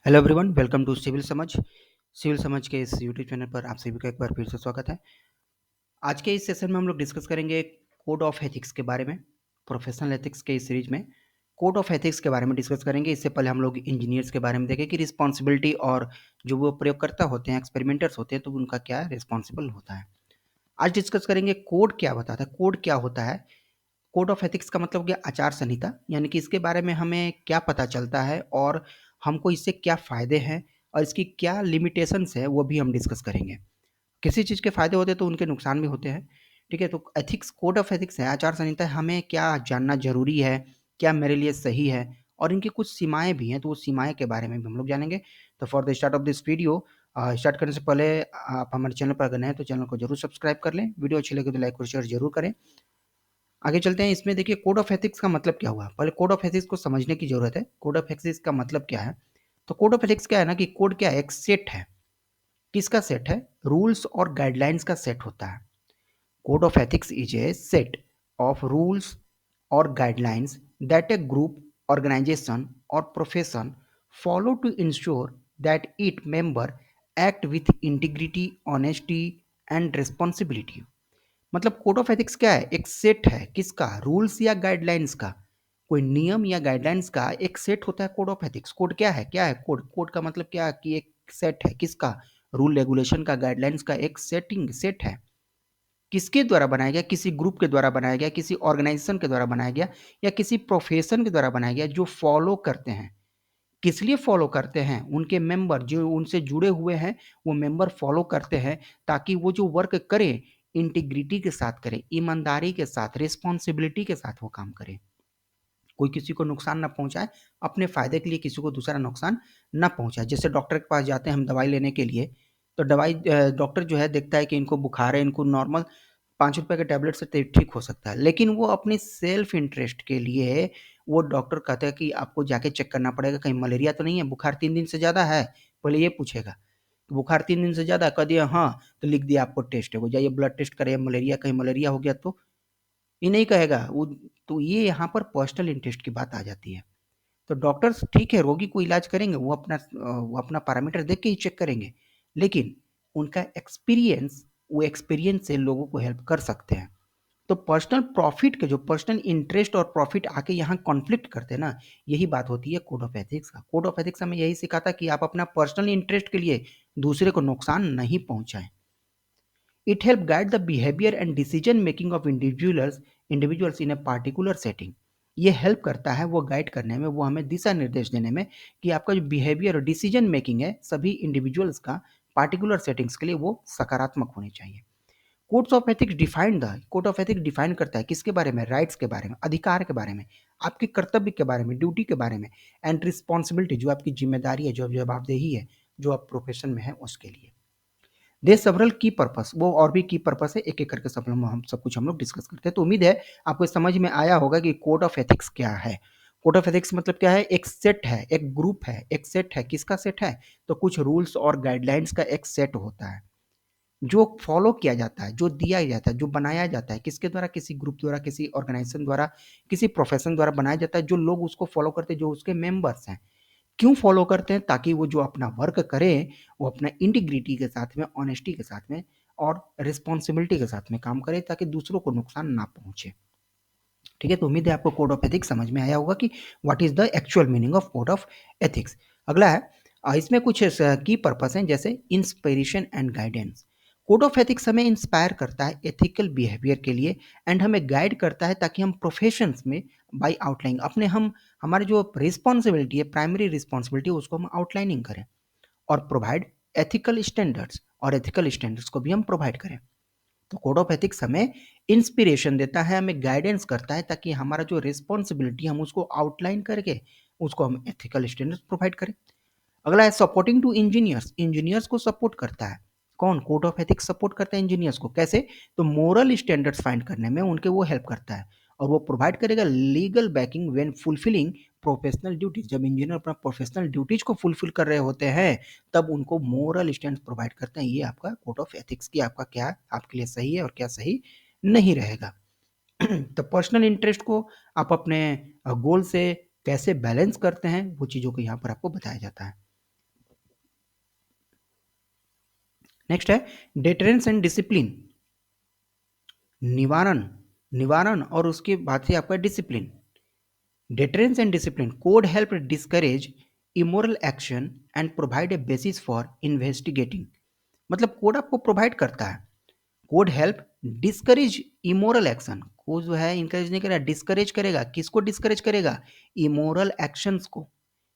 Hello everyone, welcome to civil Samajh. Civil Samajh के इस YouTube channel पर आप सभी का एक बार फिर से स्वागत है। आज के इस सेशन में हम लोग डिस्कस करेंगे कोड ऑफ एथिक्स के बारे में। प्रोफेशनल एथिक्स के इस सीरीज में कोड ऑफ एथिक्स के बारे में डिस्कस करेंगे। इससे पहले हम लोग इंजीनियर्स के बारे में देखें कि रिस्पॉन्सिबिलिटी और जो वो प्रयोगकर्ता होते हैं, एक्सपेरिमेंटर्स होते हैं, तो उनका क्या रिस्पॉन्सिबल होता है। आज डिस्कस करेंगे कोड क्या बताता है, कोड क्या होता है। कोड ऑफ एथिक्स का मतलब क्या, आचार संहिता, यानी कि इसके बारे में हमें क्या पता चलता है और हमको इससे क्या फ़ायदे हैं और इसकी क्या लिमिटेशंस है, वो भी हम डिस्कस करेंगे। किसी चीज़ के फ़ायदे होते हैं तो उनके नुकसान भी होते हैं। ठीक है, तो एथिक्स, कोड ऑफ एथिक्स है, आचार संहिता है, हमें क्या जानना ज़रूरी है, क्या मेरे लिए सही है, और इनकी कुछ सीमाएँ भी हैं, तो वो सीमाएँ के बारे में भी हम लोग जानेंगे। तो for the start of this video, start करने से पहले आप हमारे चैनल पर अगर नए हैं तो चैनल को ज़रूर सब्सक्राइब कर लें। वीडियो अच्छी लगे तो लाइक और शेयर ज़रूर करें। आगे चलते हैं। इसमें देखिए कोड ऑफ एथिक्स का मतलब क्या हुआ, पहले कोड ऑफ एथिक्स को समझने की जरूरत है। कोड ऑफ एथिक्स का मतलब क्या है, तो कोड ऑफ एथिक्स क्या है ना कि कोड क्या है, एक सेट है। किसका सेट है, रूल्स और गाइडलाइंस का सेट होता है। Code of ethics is a set of rules और guidelines that a group, organisation और profession follow to ensure that it member act with integrity, honesty and responsibility. मतलब कोड ऑफ एथिक्स क्या है, एक set है। किसका, रूल्स या guidelines का, कोई नियम या गाइडलाइंस का एक सेट होता है कोड ऑफ एथिक्स। कोड क्या है, क्या है कोड, कोड का मतलब क्या है कि एक सेट है। किसका, रूल रेगुलेशन का, गाइडलाइंस का एक सेट है। किसके द्वारा बनाया गया, किसी ग्रुप के द्वारा बनाया गया, किसी ऑर्गेनाइजेशन के द्वारा बनाया गया, या किसी प्रोफेशन के द्वारा बनाया गया, जो फॉलो करते हैं। किस लिए फॉलो करते हैं, उनके मेंबर जो उनसे जुड़े हुए हैं, वो मेंबर फॉलो करते हैं ताकि वो जो वर्क करें इंटीग्रिटी के साथ करें, ईमानदारी के साथ, रिस्पॉन्सिबिलिटी के साथ वो काम करें। कोई किसी को नुकसान ना पहुंचाए, अपने फायदे के लिए किसी को दूसरा नुकसान ना पहुंचाए। जैसे डॉक्टर के पास जाते हैं हम दवाई लेने के लिए, तो दवाई डॉक्टर जो है देखता है कि इनको बुखार है, इनको नॉर्मल 5 रुपए के टैबलेट से ठीक हो सकता है, लेकिन वो अपनी सेल्फ इंटरेस्ट के लिए वो डॉक्टर कहता है कि आपको जाके चेक करना पड़ेगा, कहीं मलेरिया तो नहीं है, बुखार 3 दिन से ज़्यादा है, पहले ये पूछेगा। तो बुखार 3 दिन से ज़्यादा कह दिया हाँ, तो लिख दिया आपको टेस्ट है, वो जाइए ब्लड टेस्ट करिए, मलेरिया, कहीं मलेरिया हो गया तो ये नहीं कहेगा वो। तो ये यहाँ पर पर्सनल इंटरेस्ट की बात आ जाती है। तो डॉक्टर्स ठीक है, रोगी को इलाज करेंगे, वो अपना पैरामीटर देख के ही चेक करेंगे, लेकिन उनका एक्सपीरियंस, वो एक्सपीरियंस से लोगों को हेल्प कर सकते हैं। तो पर्सनल प्रॉफिट के जो पर्सनल इंटरेस्ट और प्रॉफिट आके यहाँ कॉन्फ्लिक्ट करते हैं ना, यही बात होती है कोड ऑफ एथिक्स का। कोड ऑफ एथिक्स हमें यही सिखाता कि आप अपना पर्सनल इंटरेस्ट के लिए दूसरे को नुकसान नहीं पहुंचाएं। It help guide the behaviour and decision making of individuals in a particular setting. ये हेल्प करता है वो गाइड करने में, वो हमें दिशा निर्देश देने में कि आपका जो बिहेवियर और डिसीजन मेकिंग है सभी इंडिविजुअल्स का पार्टिकुलर सेटिंग्स के लिए वो सकारात्मक होनी चाहिए। Codes of ethics defined the, code of ethics define करता है किसके बारे में, राइट्स के बारे में, अधिकार के बारे में, आपके कर्तव्य के बारे में, ड्यूटी के बारे में, एंड रिस्पॉन्सिबिलिटी, जो आपकी जिम्मेदारी है, जो जवाबदेही है, जो आप प्रोफेशन में है उसके लिए। दे सेवरल की पर्पस, वो और भी की पर्पस है, एक एक करके सब कुछ हम लोग डिस्कस करते हैं। तो उम्मीद है आपको समझ में आया होगा कि कोड ऑफ एथिक्स क्या है। कोड ऑफ एथिक्स मतलब क्या है, एक सेट है, एक ग्रुप है, एक सेट है। किसका सेट है, तो कुछ रूल्स और गाइडलाइंस का एक सेट होता है जो फॉलो किया जाता है, जो दिया जाता है, जो बनाया जाता है। किसके द्वारा, किसी ग्रुप द्वारा, किसी ऑर्गेनाइजेशन द्वारा, किसी प्रोफेशन द्वारा बनाया जाता है, जो लोग उसको फॉलो करते हैं, जो उसके मेंबर्स हैं। क्यों फॉलो करते हैं, ताकि वो जो अपना वर्क करें वो अपना इंटीग्रिटी के साथ में, ऑनेस्टी के साथ में और रिस्पॉन्सिबिलिटी के साथ में काम करें, ताकि दूसरों को नुकसान ना पहुंचे। ठीक है, तो उम्मीद है आपको कोड ऑफ एथिक्स समझ में आया होगा कि what is the actual meaning of code of ethics. अगला है, इसमें कुछ की पर्पस हैं, जैसे inspiration and guidance. Code of ethics हमें इंस्पायर करता है एथिकल बिहेवियर के लिए, एंड हमें गाइड करता है ताकि हम प्रोफेशंस में बाय आउटलाइन अपने हम हमारे जो रिस्पॉन्सिबिलिटी है, प्राइमरी रिस्पॉन्सिबिलिटी, उसको हम आउटलाइनिंग करें और प्रोवाइड एथिकल स्टैंडर्ड्स, और एथिकल स्टैंडर्ड्स को भी हम प्रोवाइड करें। तो कोड ऑफ एथिक्स हमें इंस्पिरेशन देता है, हमें गाइडेंस करता है, ताकि हमारा जो रिस्पॉन्सिबिलिटी हम उसको आउटलाइन करके उसको हम एथिकल स्टैंडर्ड्स प्रोवाइड करें। अगला है सपोर्टिंग टू इंजीनियर्स, इंजीनियर्स को सपोर्ट करता है। कौन, कोड ऑफ एथिक्स सपोर्ट करता है इंजीनियर्स को, कैसे, तो मोरल स्टैंडर्ड्स फाइंड करने में उनके वो हेल्प करता है, और वो प्रोवाइड करेगा legal backing when fulfilling professional duties. जब इंजीनियर अपना प्रोफेशनल ड्यूटीज को फुलफिल कर रहे होते हैं, तब उनको मोरल स्टैंड प्रोवाइड करते हैं। ये आपका कोड ऑफ एथिक्स की आपका क्या आपके लिए सही है और क्या सही नहीं रहेगा। तो पर्सनल इंटरेस्ट को आप अपने गोल से कैसे बैलेंस करते हैं, वो चीज़ों को यहाँ पर आपको बताया जाता है। नेक्स्ट है डेटरेंस एंड डिसिप्लिन, निवारण, निवारण और उसके बाद से आपका discipline. Deterrence and discipline, code help discourage immoral action and provide a basis for investigating. मतलब कोड आपको प्रोवाइड करता है, code help discourage immoral action, को जो है इंकरेज नहीं करेगा, डिस्करेज करेगा। किसको डिस्करेज करेगा? इमोरल एक्शंस को,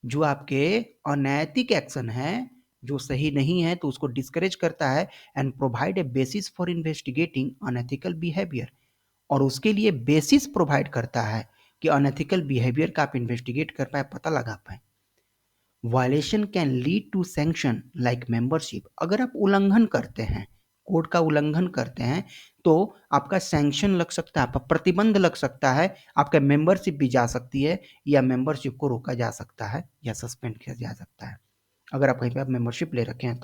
जो आपके अनैतिक एक्शन है, जो सही नहीं है तो उसको डिस्करेज करता है। And provide a basis for investigating unethical behaviour, और उसके लिए बेसिस प्रोवाइड करता है कि अनएथिकल बिहेवियर का आप इन्वेस्टिगेट कर पाए, पता लगा पाए। Violation can lead to sanction like membership, अगर आप उल्लंघन करते हैं, कोड का उल्लंघन करते हैं तो आपका सैंक्शन लग सकता है, आपका प्रतिबंध लग सकता है, आपका मेंबरशिप भी जा सकती है, या मेंबरशिप को रोका जा सकता है या सस्पेंड किया जा सकता है अगर आप कहीं पे आप मेंबरशिप ले रखे हैं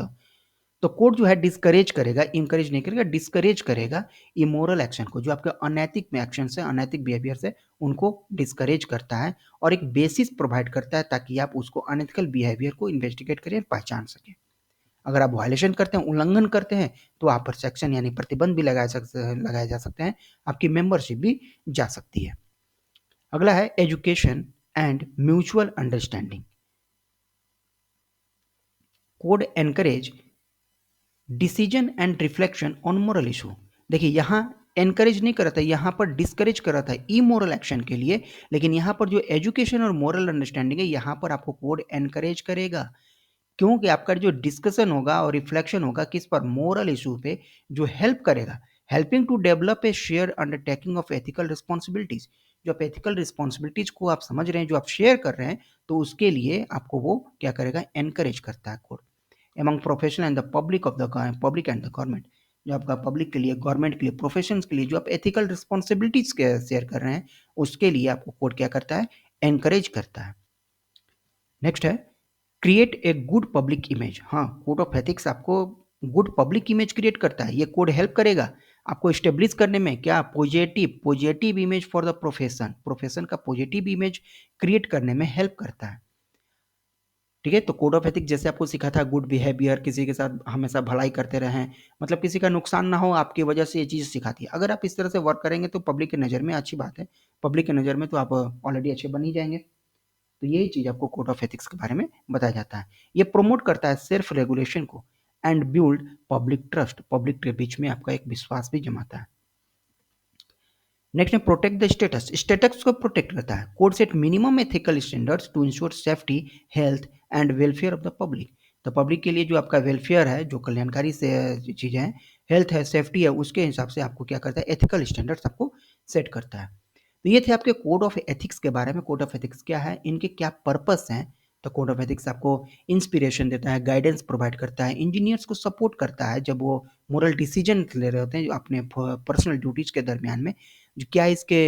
तो कोर्ट जो है डिस्करेज करेगा, इंकरेज नहीं करेगा, डिस्करेज करेगा इमोरल एक्शन को, जो आपके अनैतिक एक्शन से, अनैतिक बिहेवियर से, उनको डिस्करेज करता है और एक बेसिस प्रोवाइड करता है ताकि आप उसको अनएथिकल बिहेवियर को इन्वेस्टिगेट करें, पहचान सकें। अगर आप वायलेशन करते हैं, उल्लंघन करते हैं, तो आप पर सेक्शन यानी प्रतिबंध भी लगाए जा सकते हैं, आपकी मेंबरशिप भी जा सकती है। अगला है education and mutual understanding. Code encourage decision and reflection on moral issue. देखिए यहाँ एनकरेज नहीं कर रहा था, यहाँ पर डिस्करेज कर रहा था इमोरल एक्शन के लिए, लेकिन यहाँ पर जो एजुकेशन और मोरल अंडरस्टैंडिंग है, यहाँ पर आपको कोड एनकरेज करेगा, क्योंकि आपका जो डिस्कशन होगा और रिफ्लेक्शन होगा किस पर? मोरल इशू पे, जो हेल्प करेगा, helping to develop a share undertaking of ethical responsibilities. जो आप एथिकल रिस्पॉन्सिबिलिटीज को आप समझ रहे हैं, जो आप शेयर कर रहे हैं, तो उसके लिए आपको वो क्या करेगा? एनकरेज करता है code. Among professional and the public of the public and the government, जो आपका पब्लिक के लिए, गवर्नमेंट के लिए, प्रोफेशन के लिए जो आप एथिकल रिस्पॉन्सिबिलिटीज शेयर कर रहे हैं, उसके लिए आपको कोड क्या करता है? एनकरेज करता है। नेक्स्ट है create a good public image. हाँ, कोड ऑफ एथिक्स आपको गुड पब्लिक इमेज क्रिएट करता है। ये कोड हेल्प करेगा आपको इस्टेब्लिश करने में, क्या? Positive image for the profession, profession का पॉजिटिव इमेज क्रिएट करने में हेल्प करता है। ठीक है, तो कोड ऑफ एथिक्स जैसे आपको सिखा था, गुड बिहेवियर, किसी के साथ हमेशा भलाई करते रहें, मतलब किसी का नुकसान ना हो आपकी वजह से, ये चीज़ सिखाती है। अगर आप इस तरह से वर्क करेंगे तो पब्लिक की नज़र में अच्छी बात है, पब्लिक की नज़र में तो आप ऑलरेडी अच्छे बन ही जाएंगे। तो यही चीज़ आपको कोड ऑफ एथिक्स के बारे में बताया जाता है। ये प्रोमोट करता है सेल्फ रेगुलेशन को and build public trust, public के बीच में आपका एक विश्वास भी जमाता है। नेक्स्ट है प्रोटेक्ट द स्टेटस, स्टेटस को प्रोटेक्ट करता है। Code set minimum ethical standards to ensure safety, health and welfare of the public. तो पब्लिक के लिए जो आपका वेलफेयर है, जो कल्याणकारी से चीज़ें हैं, हेल्थ है, सेफ्टी है, उसके हिसाब से आपको क्या करता है? एथिकल स्टैंडर्ड्स आपको सेट करता है। तो ये थे आपके कोड ऑफ एथिक्स के बारे में। कोड ऑफ एथिक्स क्या है, इनके क्या पर्पस हैं? तो कोड ऑफ एथिक्स आपको इंस्पिरेशन देता है, गाइडेंस प्रोवाइड करता है, इंजीनियर्स को सपोर्ट करता है जब वो मोरल डिसीजन ले रहे होते हैं जो अपने पर्सनल ड्यूटीज के दरमियान में। जो क्या इसके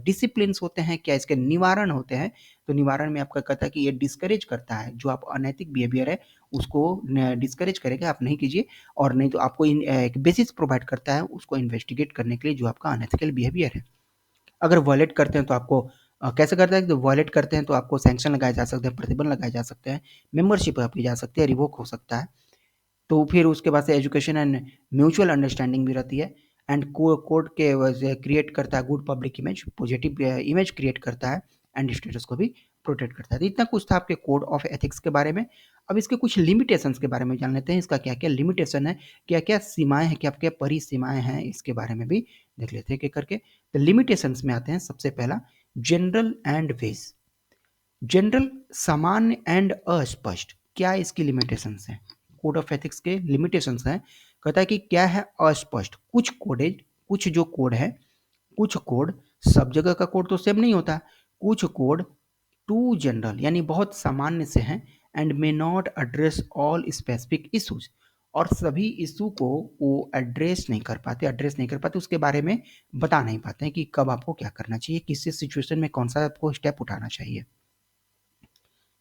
डिसिप्लिन्स होते हैं, क्या इसके निवारण होते हैं? तो निवारण में आपका कहता है कि ये डिस्करेज करता है, जो आप अनैतिक बिहेवियर है उसको डिस्करेज करेगा, आप नहीं कीजिए। और नहीं तो आपको एक बेसिस प्रोवाइड करता है उसको इन्वेस्टिगेट करने के लिए, जो आपका अनएथिकल बिहेवियर है। अगर वॉयलेट करते हैं तो आपको कैसे करता है कि वॉयलेट करते हैं तो आपको सैंक्शन लगाए जा सकते हैं, प्रतिबंध लगाए जा सकते हैं, मेंबरशिप आपकी जा सकती है, रिवोक हो सकता है। तो फिर उसके बाद से एजुकेशन एंड म्यूचुअल अंडरस्टैंडिंग भी रहती है। एंड कोड के वजह क्रिएट करता है good public image, positive image create करता है, एंड स्टेटस को भी प्रोटेक्ट करता है। तो इतना कुछ था आपके कोड ऑफ एथिक्स के बारे में। अब इसके कुछ लिमिटेशंस के बारे में जान लेते हैं, इसका क्या क्या लिमिटेशन है, क्या क्या सीमाएं हैं, क्या क्या परिसीमाएं हैं, इसके बारे में भी देख लेते हैं एक एक करके। तो लिमिटेशंस में आते हैं, सबसे पहला जनरल एंड वेज। जनरल सामान्य एंड अस्पष्ट, क्या इसकी लिमिटेशंस हैं? कोड ऑफ एथिक्स के लिमिटेशंस हैं, कहता है कि क्या है? अस्पष्ट। कुछ कोडेज, कुछ जो कोड है, कुछ कोड, सब जगह का कोड तो सेम नहीं होता, कुछ कोड टू जनरल यानी बहुत सामान्य से हैं, and may not address all specific issues, और सभी इशू को वो एड्रेस नहीं कर पाते, उसके बारे में बता नहीं पाते हैं कि कब आपको क्या करना चाहिए, किस सिचुएशन में कौन सा आपको स्टेप उठाना चाहिए।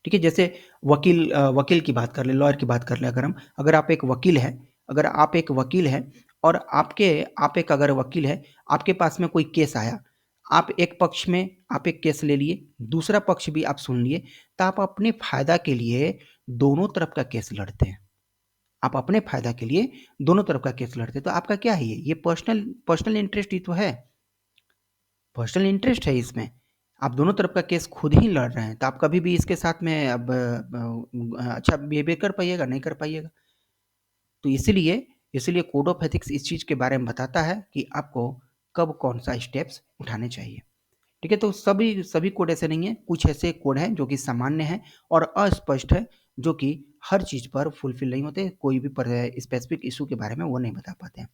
ठीक है, जैसे वकील की बात कर ले, लॉयर की बात कर ले। अगर आप एक वकील हैं, अगर आप एक वकील हैं और आप एक अगर वकील है, आपके पास में कोई केस आया, आप एक पक्ष में आप एक केस ले लिए, दूसरा पक्ष भी आप सुन लिए, तो आप अपने फायदा के लिए दोनों तरफ का केस लड़ते हैं। आप अपने फायदा के लिए दोनों तरफ का केस लड़ते, तो आपका क्या है, ये पर्सनल इंटरेस्ट ही तो है, पर्सनल इंटरेस्ट है इसमें। आप दोनों तरफ का केस खुद ही लड़ रहे हैं, तो आप कभी भी इसके साथ में अब अच्छा बिहेवियर कर पाइएगा, नहीं कर पाइएगा। तो इसीलिए कोड ऑफ एथिक्स इस चीज़ के बारे में बताता है कि आपको कब कौन सा स्टेप्स उठाने चाहिए। ठीक है, तो सभी सभी कोड ऐसे नहीं है, कुछ ऐसे कोड हैं जो कि सामान्य हैं और अस्पष्ट है, जो कि हर चीज़ पर फुलफिल नहीं होते, कोई भी स्पेसिफिक इशू के बारे में वो नहीं बता पाते हैं।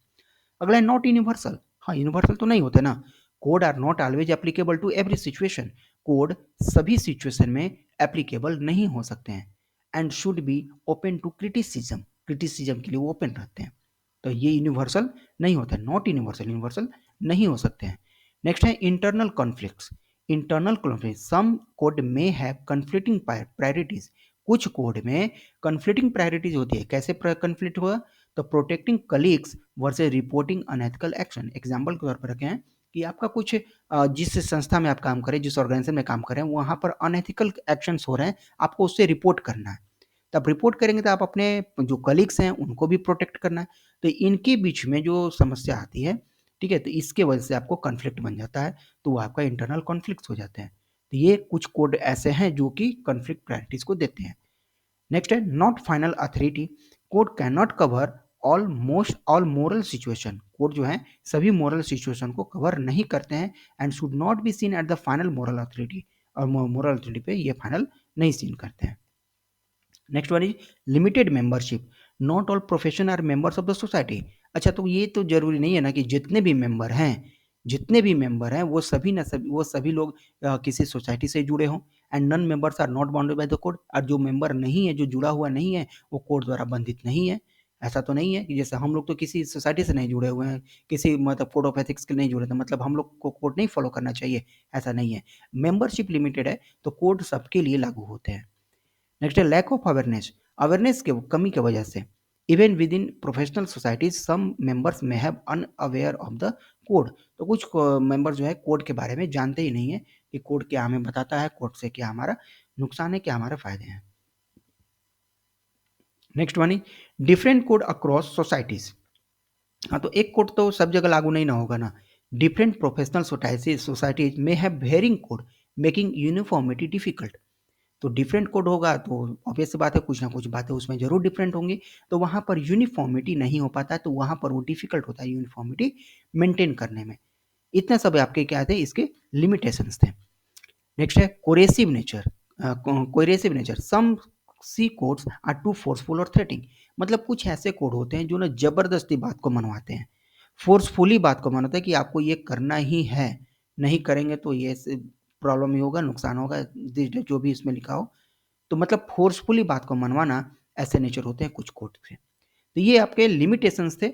अगला है नॉट यूनिवर्सल। हाँ, यूनिवर्सल तो नहीं होते ना। Code are not always applicable to every situation. Code सभी सिचुएशन में एप्लीकेबल नहीं हो सकते हैं and should be open to criticism. Criticism के लिए वो ओपन रहते हैं, तो ये यूनिवर्सल नहीं होता है, नॉट यूनिवर्सल, यूनिवर्सल नहीं हो सकते हैं। नेक्स्ट है internal conflicts. Internal conflict, some code may have conflicting priorities. कुछ कोड में कन्फ्लिक्टिंग प्रायोरिटीज होती है। कैसे कन्फ्लिक्ट हुआ, तो protecting colleagues versus reporting unethical action. Example के तौर पर रखें कि आपका कुछ जिस संस्था में आप काम करें, जिस ऑर्गेनाइजेशन में काम करें, वहाँ पर अनएथिकल एक्शंस हो रहे हैं, आपको उससे रिपोर्ट करना है। तो आप रिपोर्ट करेंगे तो आप अपने जो कलीग्स हैं उनको भी प्रोटेक्ट करना है। तो इनके बीच में जो समस्या आती है, ठीक है, तो इसके वजह से आपको कॉन्फ्लिक्ट बन जाता है, तो वो आपका इंटरनल कॉन्फ्लिक्ट हो जाते हैं। तो ये कुछ कोड ऐसे हैं जो कि कॉन्फ्लिक्ट प्रायोरिटीज को देते हैं। नेक्स्ट है not final authority. Code can not cover all moral situation. Code जो है सभी मोरल सिचुएशन को कवर नहीं करते हैं and should not be seen at the final moral authority. और मोरल अथॉरिटी पे ये फाइनल नहीं सीन करते हैं। Next one is limited membership. Not all profession are members of the society. अच्छा, तो ये तो जरूरी नहीं है ना कि जितने भी मेंबर हैं वो सभी लोग किसी सोसाइटी से जुड़े हों। And non members are not bounded by the code. और जो मेंबर नहीं है, जो जुड़ा हुआ नहीं है, वो कोड द्वारा बंधित नहीं है। ऐसा तो नहीं है कि जैसे हम लोग तो किसी सोसाइटी से नहीं जुड़े हुए हैं, किसी मतलब कोड ऑफ एथिक्स के नहीं जुड़े थे, मतलब हम लोग को कोड नहीं फॉलो करना चाहिए, ऐसा नहीं है। मेंबरशिप लिमिटेड है तो कोड सबके लिए लागू होते हैं। नेक्स्ट है लैक ऑफ अवेयरनेस। अवेयरनेस के कमी की वजह से even within professional societies some members may have unaware of the code. तो कुछ मेंबर जो है कोड के बारे में जानते ही नहीं है कि कोड क्या हमें बताता है, कोड से क्या हमारा नुकसान है, क्या हमारे फायदे हैं। Next one different code across societies. हाँ, तो एक कोड तो सब जगह लागू नहीं ना होगा ना। Different professional societies may have varying code making uniformity difficult. तो डिफरेंट कोड होगा तो ऑब्वियस सी बात है, कुछ ना कुछ बातें उसमें जरूर डिफरेंट होंगी, तो वहाँ पर यूनिफॉर्मिटी नहीं हो पाता है, तो वहाँ पर वो डिफिकल्ट होता है यूनिफॉर्मिटी मेंटेन करने में। इतने सब आपके क्या थे, इसके लिमिटेशंस थे। नेक्स्ट है coercive nature. Coercive nature, some see codes are too forceful और थ्रेटिंग। मतलब कुछ ऐसे कोड होते हैं जो ना जबरदस्ती बात को मनवाते हैं, फोर्सफुली बात को मनवाते हैं कि आपको ये करना ही है, नहीं करेंगे तो ये प्रॉब्लम ही होगा, नुकसान होगा, जो भी इसमें लिखा हो। तो मतलब फोर्सफुली बात को मनवाना, ऐसे नेचर होते हैं कुछ कोड के। तो ये आपके लिमिटेशंस थे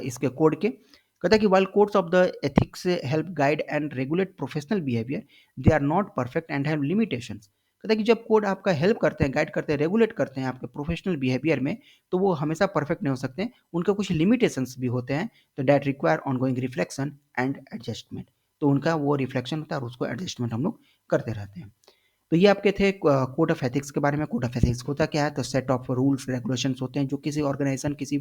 इसके कोड के। कहता है कि while codes of the ethics help guide and regulate professional behaviour, they are not perfect and have limitations. कहता है कि जब कोड आपका हेल्प करते हैं, गाइड करते हैं, रेगुलेट करते हैं आपके प्रोफेशनल बिहेवियर में, तो वो हमेशा परफेक्ट नहीं हो सकते, उनके कुछ लिमिटेशंस भी होते हैं, तो that require ongoing reflection and adjustment. तो उनका वो रिफ्लेक्शन होता है और उसको एडजस्टमेंट हम लोग करते रहते हैं। तो ये आपके थे कोड ऑफ एथिक्स के बारे में। कोड ऑफ एथिक्स होता क्या है, तो सेट ऑफ रूल्स रेगुलेशंस होते हैं जो किसी ऑर्गेनाइजेशन, किसी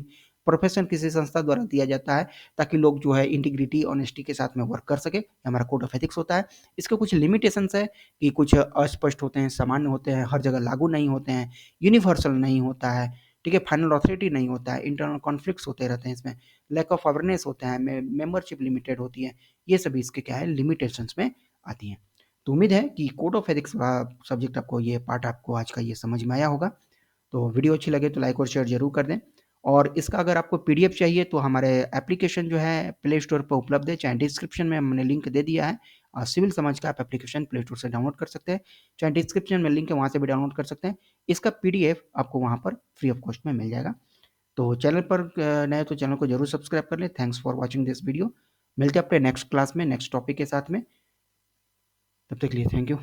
प्रोफेशन, किसी संस्था द्वारा दिया जाता है ताकि लोग जो है इंटीग्रिटी ऑनेस्टी के साथ में वर्क कर सके। हमारा कोड ऑफ एथिक्स होता है। इसके कुछ लिमिटेशंस है कि कुछ अस्पष्ट होते हैं, सामान्य होते हैं, हर जगह लागू नहीं होते हैं, यूनिवर्सल नहीं होता है, ठीक है, फाइनल अथॉरिटी नहीं होता है, इंटरनल कॉन्फ्लिक्ट्स होते रहते हैं इसमें, लैक ऑफ अवेयरनेस होता है, मेंबरशिप लिमिटेड होती है। ये सभी इसके क्या है, लिमिटेशंस में आती हैं। तो उम्मीद है कि कोड ऑफ एथिक्स सब्जेक्ट आपको, ये पार्ट आपको आज का ये समझ में आया होगा। तो वीडियो अच्छी लगे तो लाइक और शेयर जरूर कर दें। और इसका अगर आपको पीडीएफ चाहिए तो हमारे एप्लीकेशन जो है प्ले स्टोर पर उपलब्ध है, चाहे डिस्क्रिप्शन में हमने लिंक दे दिया है। सिविल समझ का आप एप्लीकेशन प्ले स्टोर से डाउनलोड कर सकते हैं, चाहे डिस्क्रिप्शन में लिंक है वहाँ से भी डाउनलोड कर सकते हैं। इसका पीडीएफ आपको वहाँ पर फ्री ऑफ कॉस्ट में मिल जाएगा। तो चैनल पर नए तो चैनल को जरूर सब्सक्राइब कर लें। Thanks for watching this video. मिलते हैं अपने नेक्स्ट क्लास में नेक्स्ट टॉपिक के साथ में, तब तक के लिए थैंक यू।